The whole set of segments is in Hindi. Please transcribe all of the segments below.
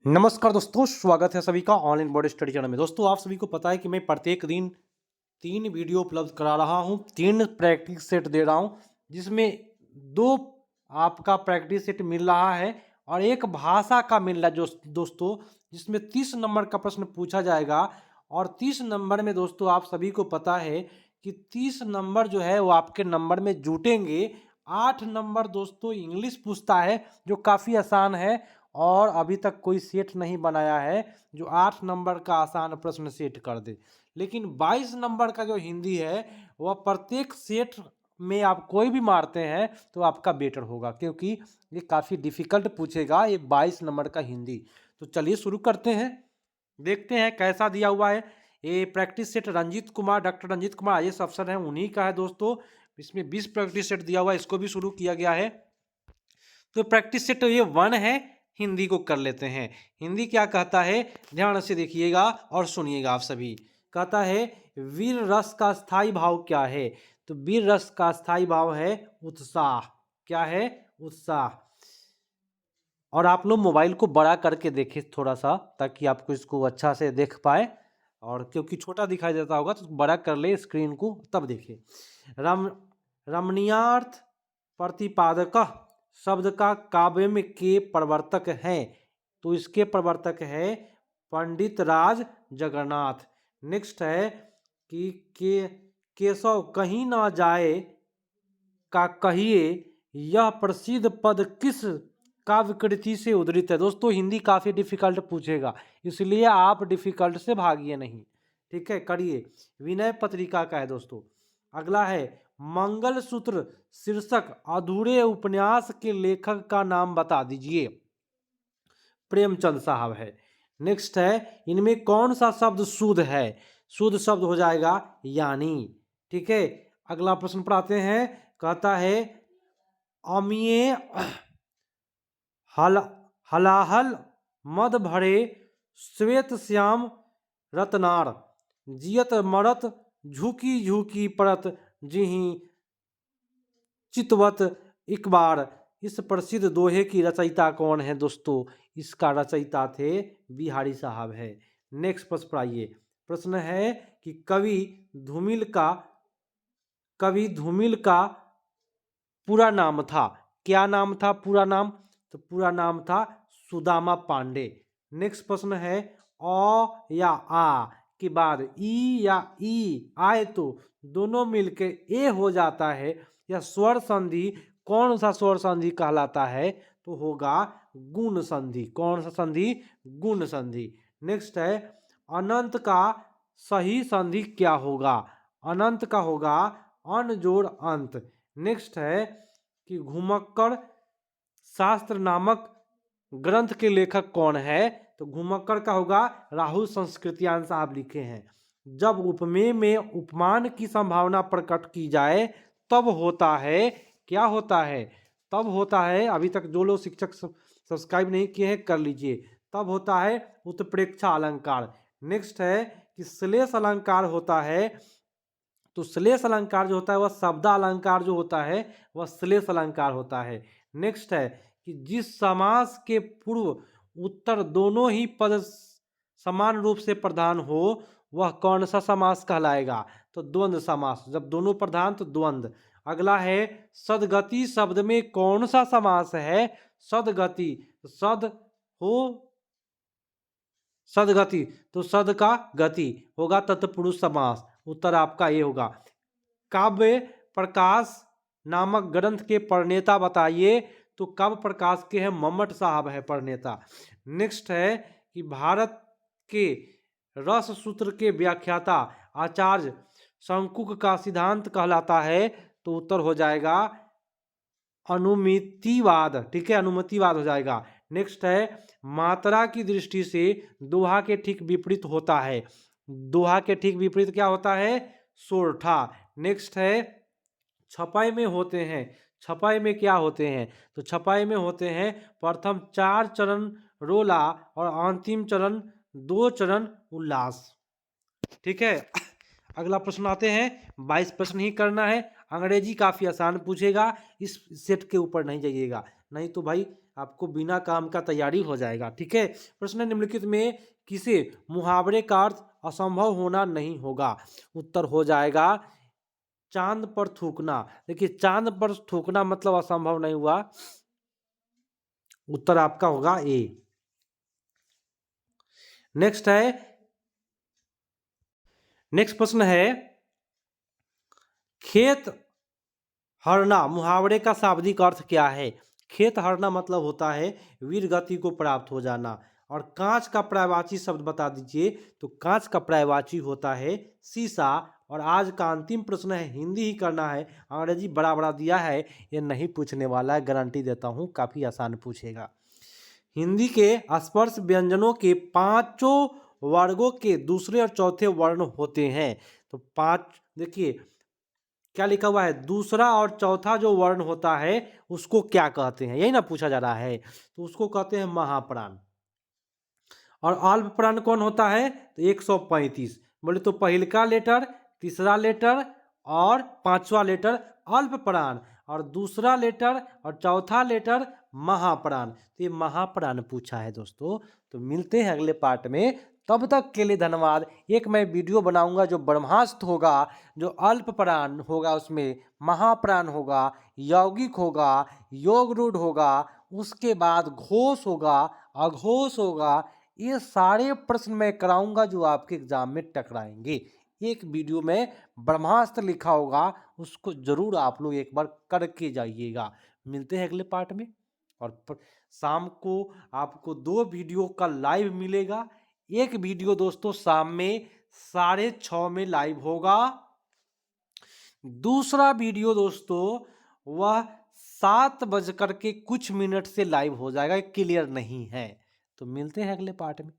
नमस्कार दोस्तों, स्वागत है सभी का ऑनलाइन बोर्ड स्टडी चैनल में। दोस्तों, आप सभी को पता है कि मैं प्रत्येक दिन 3 वीडियो उपलब्ध करा रहा हूं, 3 प्रैक्टिस सेट दे रहा हूं, जिसमें 2 आपका प्रैक्टिस सेट मिल रहा है और एक भाषा का मिल रहा है जो दोस्तों, जिसमें 30 नंबर का प्रश्न पूछा जाएगा। और 30 नंबर में दोस्तों आप सभी को पता है कि 30 नंबर जो है वो आपके नंबर में जुटेंगे। 8 नंबर दोस्तों इंग्लिश पूछता है, जो काफ़ी आसान है और अभी तक कोई सेट नहीं बनाया है जो 8 नंबर का आसान प्रश्न सेट कर दे। लेकिन 22 नंबर का जो हिंदी है वह प्रत्येक सेट में आप कोई भी मारते हैं तो आपका बेटर होगा, क्योंकि ये काफ़ी डिफिकल्ट पूछेगा ये 22 नंबर का हिंदी। तो चलिए शुरू करते हैं, देखते हैं कैसा दिया हुआ है। ये practice set Ranjit Kumar, doctor Ranjit Kumar IAS अफसर हैं, उन्हीं का है दोस्तों। इसमें 20 प्रैक्टिस सेट दिया हुआ है, इसको भी शुरू किया गया है। तो प्रैक्टिस सेट ये 1 है। हिंदी को कर लेते हैं। हिंदी क्या कहता है, ध्यान से देखिएगा और सुनिएगा आप सभी। कहता है वीर रस का स्थायी भाव क्या है। तो वीर रस का स्थायी भाव है उत्साह। क्या है? उत्साह। और आप लोग मोबाइल को बड़ा करके देखें थोड़ा सा, ताकि आपको इसको अच्छा से देख पाए। और क्योंकि छोटा दिखाई देता होगा तो बड़ा कर ले स्क्रीन को, तब देखिए। रम रमणीयार्थ प्रतिपादक शब्द का काव्य में के प्रवर्तक हैं। तो इसके प्रवर्तक है पंडित राज जगन्नाथ। नेक्स्ट है कि केशव कहीं ना जाए का कहिए, यह प्रसिद्ध पद किस काव्य कृति से उद्धृत है। दोस्तों हिंदी काफ़ी डिफिकल्ट पूछेगा, इसलिए आप डिफिकल्ट से भागिए नहीं, ठीक है, करिए। विनय पत्रिका का है दोस्तों। अगला है मंगलसूत्र शीर्षक अधूरे उपन्यास के लेखक का नाम बता दीजिए। प्रेमचंद साहब है। नेक्स्ट है इनमें कौन सा शब्द शुद्ध है। शुद्ध शब्द हो जाएगा यानी, ठीक है। अगला प्रश्न पढ़ाते हैं। कहता है अमीय हलाहल मद भरे श्वेत श्याम रतनार, जियत मरत झुकी झुकी परत जिही चितवत इकबार। इस प्रसिद्ध दोहे की रचयिता कौन है दोस्तों? इसका रचयिता थे बिहारी साहब है। नेक्स्ट प्रश्न पढ़ाइए। प्रश्न है कि कवि धूमिल का पूरा नाम था। क्या नाम था पूरा नाम? तो पूरा नाम था सुदामा पांडे। नेक्स्ट प्रश्न है अ या आ के बाद ई या ई आए तो दोनों मिलके ए हो जाता है, या स्वर संधि कौन सा स्वर संधि कहलाता है? तो होगा गुण संधि। कौन सा संधि? गुण संधि। नेक्स्ट है अनंत का सही संधि क्या होगा? अनंत का होगा अन जोड़ अंत। नेक्स्ट है कि घुमक्कड़ शास्त्र नामक ग्रंथ के लेखक कौन है? तो घुमक्कड़ का होगा राहुल संस्कृतियान साहब लिखे हैं। जब उपमेय में उपमान की संभावना प्रकट की जाए तब होता है, क्या होता है? तब होता है, अभी तक जो लोग शिक्षक सब्सक्राइब नहीं किए हैं कर लीजिए, तब होता है उत्प्रेक्षा अलंकार। नेक्स्ट है कि श्लेष अलंकार होता है। तो श्लेष अलंकार जो होता है वह शब्द अलंकार जो होता है वह श्लेष अलंकार होता है। नेक्स्ट है कि जिस समास के पूर्व उत्तर दोनों ही पद समान रूप से प्रधान हो वह कौन सा समास कहलाएगा? तो द्वंद्व समास। जब दोनों प्रधान तो द्वंद्व। अगला है सदगति शब्द में कौन सा समास है? सदगति। सद हो सदगति, तो सद का गति होगा तत्पुरुष समास। उत्तर आपका ये होगा। काव्य प्रकाश नामक ग्रंथ के प्रणेता बताइए। तो काव्य प्रकाश के हैं मम्मट साहब है प्रणेता। नेक्स्ट है कि भारत के रस सूत्र के व्याख्याता आचार्य शंकुक का सिद्धांत कहलाता है। तो उत्तर हो जाएगा अनुमितिवाद, ठीक है, अनुमतिवाद हो जाएगा। नेक्स्ट है मात्रा की दृष्टि से दोहा के ठीक विपरीत होता है। दोहा के ठीक विपरीत क्या होता है? सोरठा। नेक्स्ट है छपाई में होते हैं। छपाई में क्या होते हैं? तो छपाई में होते हैं प्रथम 4 चरण रोला और अंतिम चरण 2 चरण उल्लास, ठीक है। अगला प्रश्न आते हैं। 22 प्रश्न ही करना है। अंग्रेजी काफ़ी आसान पूछेगा, इस सेट के ऊपर नहीं जाइएगा, नहीं तो भाई आपको बिना काम का तैयारी हो जाएगा। ठीक है, प्रश्न निम्नलिखित में किसे मुहावरे का अर्थ असंभव होना नहीं होगा? उत्तर हो जाएगा चांद पर थूकना। देखिए, चांद पर थूकना मतलब असंभव नहीं हुआ, उत्तर आपका होगा ए। नेक्स्ट है, नेक्स्ट प्रश्न है, खेत हरना मुहावरे का शाब्दिक अर्थ क्या है? खेत हरना मतलब होता है वीर गति को प्राप्त हो जाना। और कांच का पर्यायवाची शब्द बता दीजिए। तो कांच का पर्यायवाची होता है शीशा। और आज का अंतिम प्रश्न है, हिंदी ही करना है, अंग्रेजी बड़ा बड़ा दिया है, ये नहीं पूछने वाला है, गारंटी देता हूँ काफी आसान पूछेगा। हिंदी के स्पर्श व्यंजनों के पांचों वर्गों के दूसरे और चौथे वर्ण होते हैं। तो पांच, देखिए क्या लिखा हुआ है, दूसरा और चौथा जो वर्ण होता है उसको क्या कहते हैं, यही ना पूछा जा रहा है। तो उसको कहते हैं महाप्राण। और अल्प प्राण कौन होता है? तो 135। बोले तो पहिलका लेटर, तीसरा लेटर और पांचवा लेटर अल्प प्राण, और दूसरा लेटर और चौथा लेटर महाप्राण। तो ये महाप्राण पूछा है दोस्तों। तो मिलते हैं अगले पार्ट में, तब तक के लिए धन्यवाद। एक मैं वीडियो बनाऊंगा जो ब्रह्मास्त्र होगा, जो अल्प प्राण होगा उसमें महाप्राण होगा, यौगिक होगा, योग रूढ़ होगा, उसके बाद घोष होगा, अघोष होगा। ये सारे प्रश्न मैं कराऊंगा जो आपके एग्जाम में टकराएंगे। एक वीडियो में ब्रह्मास्त्र लिखा होगा, उसको जरूर आप लोग एक बार करके जाइएगा। मिलते हैं अगले पार्ट में। और शाम को आपको 2 वीडियो का लाइव मिलेगा। एक वीडियो दोस्तों शाम में 6:30 में लाइव होगा। दूसरा वीडियो दोस्तों वह 7:00 से लाइव हो जाएगा, क्लियर नहीं है। तो मिलते हैं अगले पार्ट में,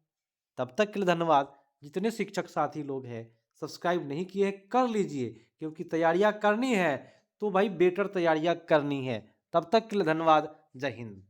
तब तक के लिए धन्यवाद। जितने शिक्षक साथी लोग हैं सब्सक्राइब नहीं किए हैं कर लीजिए, क्योंकि तैयारियां करनी है तो भाई बेटर तैयारियां करनी है। तब तक के लिए धन्यवाद। जय हिंद।